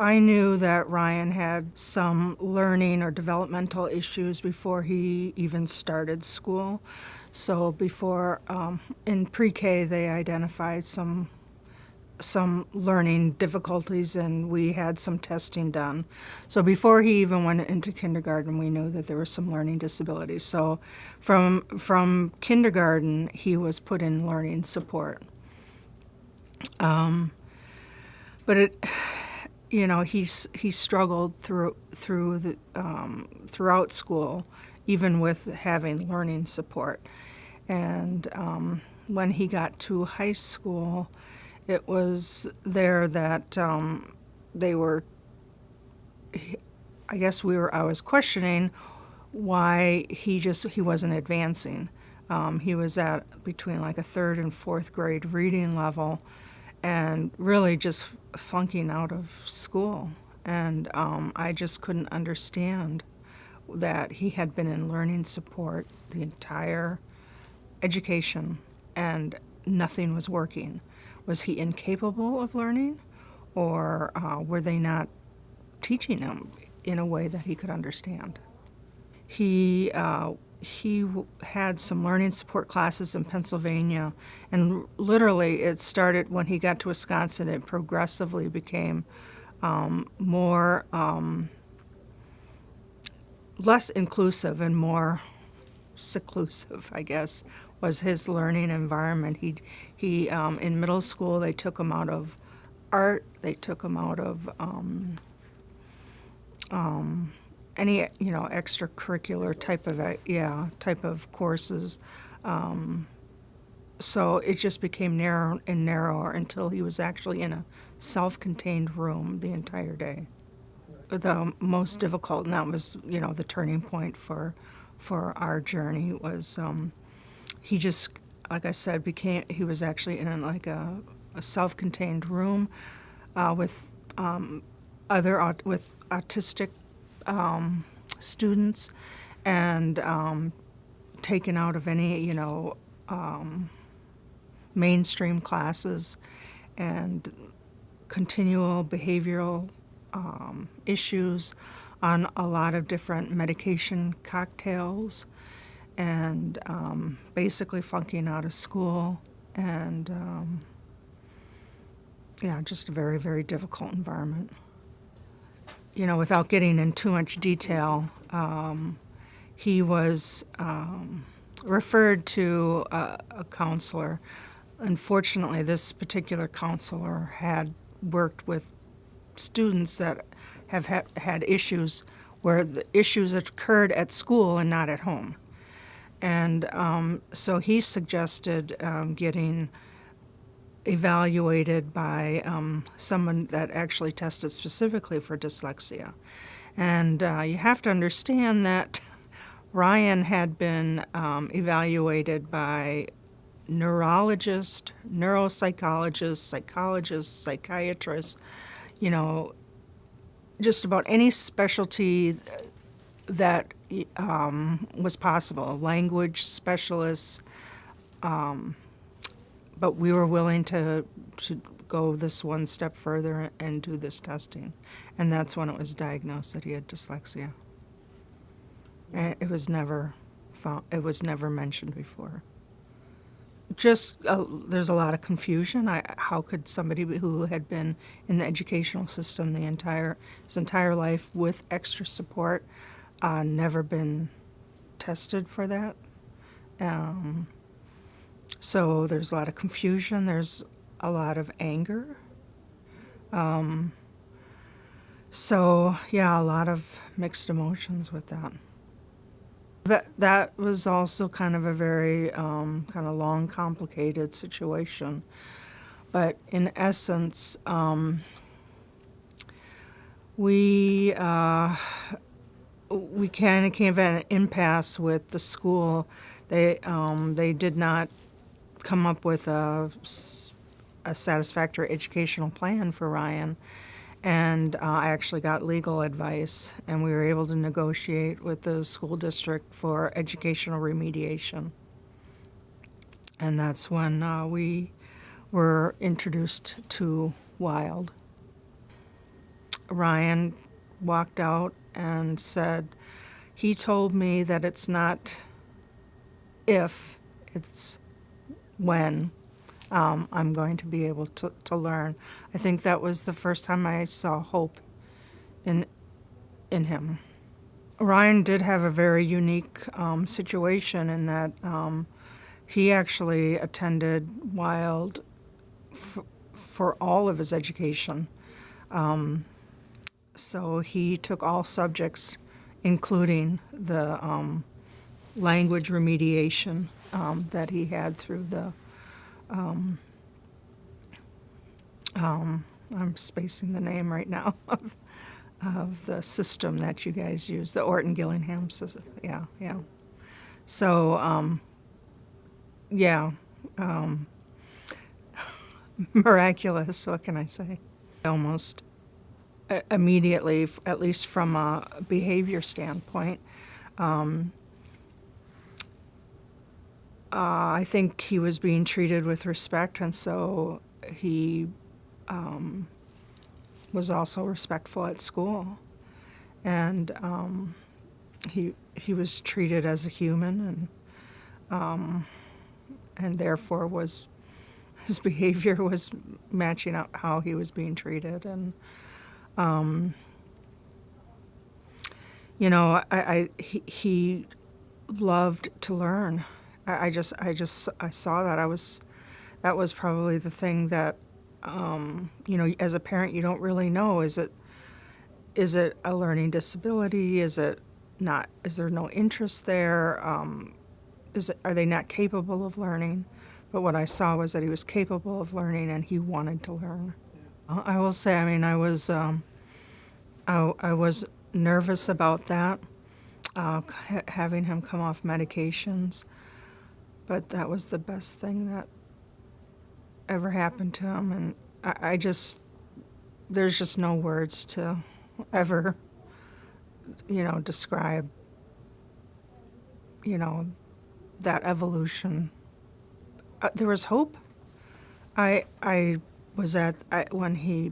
I knew that Ryan had some learning or developmental issues before he even started school. So before, in pre-K, they identified some learning difficulties, and we had some testing done. So before he even went into kindergarten, we knew that there were some learning disabilities. So from kindergarten, he was put in learning support. But he struggled throughout school, even with having learning support. And when he got to high school, it was there that they were. I was questioning why he wasn't advancing. He was at between like a third and fourth grade reading level, and really just flunking out of school. And I just couldn't understand that he had been in learning support the entire education and nothing was working. Was he incapable of learning, or were they not teaching him in a way that he could understand? He had some learning support classes in Pennsylvania, and literally it started when he got to Wisconsin. It progressively became more less inclusive and more seclusive, I guess, was his learning environment. He in middle school they took him out of art. They took him out of any extracurricular type of courses. So it just became narrower and narrower until he was actually in a self-contained room the entire day. The most difficult, and that was the turning point for our journey, was he just, like I said, he was actually in like a self-contained room with with autistic students, and taken out of any mainstream classes, and continual behavioral issues on a lot of different medication cocktails, and basically flunking out of school, and just a very, very difficult environment. Without getting in too much detail, he was referred to a counselor. Unfortunately, this particular counselor had worked with students that have had issues where the issues occurred at school and not at home. And so he suggested getting evaluated by someone that actually tested specifically for dyslexia. And you have to understand that Ryan had been evaluated by neurologists, neuropsychologists, psychologists, psychiatrists, just about any specialty that was possible, language specialists, but we were willing to go this one step further and do this testing. And that's when it was diagnosed that he had dyslexia. And it was never mentioned before. Just there's a lot of confusion. How could somebody who had been in the educational system his entire life with extra support never been tested for that? So there's a lot of confusion. There's a lot of anger. So a lot of mixed emotions with that. That was also kind of a very kind of long, complicated situation. But in essence, we kind of came at an impasse with the school. They did not come up with a satisfactory educational plan for Ryan. And I actually got legal advice, and we were able to negotiate with the school district for educational remediation. And that's when we were introduced to Wild. Ryan walked out and said, he told me that it's not if, it's when I'm going to be able to learn. I think that was the first time I saw hope in him. Ryan did have a very unique situation in that he actually attended Wild for all of his education. So he took all subjects, including the language remediation that he had through the, I'm spacing the name right now, of the system that you guys use, the Orton-Gillingham system. Yeah, yeah. So, yeah, miraculous, what can I say? Almost immediately, at least from a behavior standpoint, I think he was being treated with respect, and so he was also respectful at school, and he was treated as a human, and therefore was his behavior was matching up how he was being treated, and he loved to learn. I saw that. That was probably the thing that, as a parent, you don't really know. Is it a learning disability? Is it not? Is there no interest there? Are they not capable of learning? But what I saw was that he was capable of learning and he wanted to learn. Yeah. I will say, I was nervous about that, having him come off medications, but that was the best thing that ever happened to him, and there's just no words to ever, describe, that evolution. There was hope. I was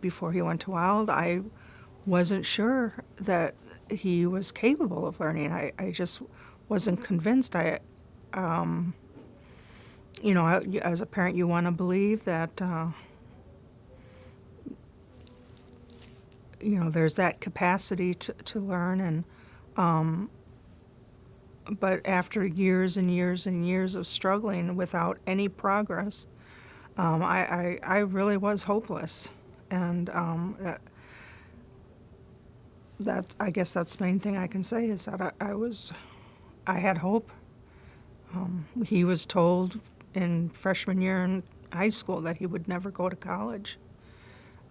before he went to Wild, I wasn't sure that he was capable of learning. I just wasn't convinced. As a parent, you want to believe that, there's that capacity to learn, and but after years and years and years of struggling without any progress, I really was hopeless, and that I guess that's the main thing I can say is that I had hope. He was told in freshman year in high school that he would never go to college,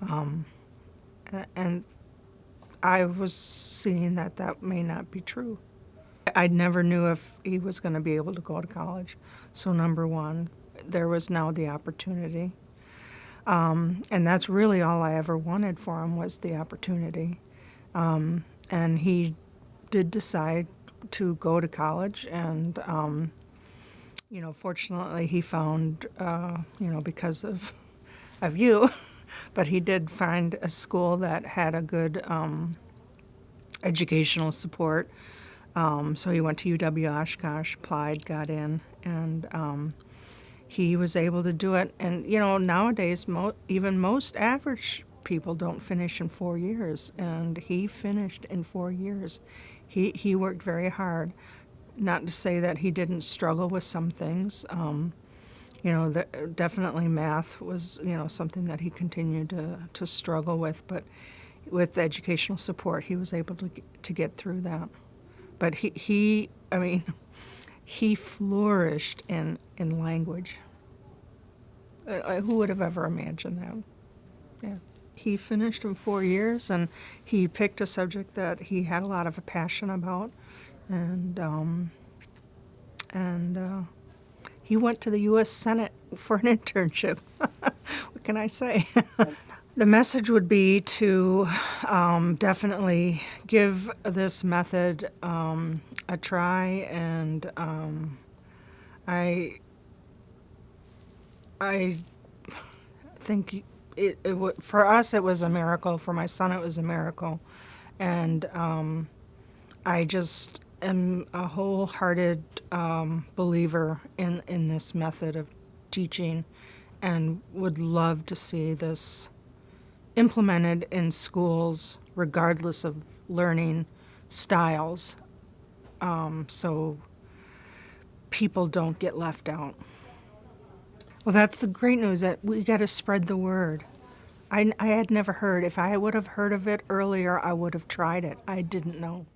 and I was seeing that may not be true. I never knew if he was going to be able to go to college. So number one, there was now the opportunity. And that's really all I ever wanted for him was the opportunity. And he did decide to go to college, and, fortunately he found, because of you, but he did find a school that had a good educational support. So he went to UW Oshkosh, applied, got in, and he was able to do it. And, nowadays, even most average people don't finish in 4 years, and he finished in 4 years. He worked very hard. Not to say that he didn't struggle with some things. Definitely math was, something that he continued to struggle with, but with educational support, he was able to get through that. But he flourished in language. Who would have ever imagined that? Yeah. He finished in 4 years, and he picked a subject that he had a lot of a passion about, and he went to the U.S. Senate for an internship. What can I say? The message would be to definitely give this method a try, and I think for us, it was a miracle. For my son, it was a miracle. And I just am a wholehearted believer in this method of teaching and would love to see this implemented in schools regardless of learning styles, so people don't get left out. Well, that's the great news, that we got to spread the word. I had never heard. If I would have heard of it earlier, I would have tried it. I didn't know.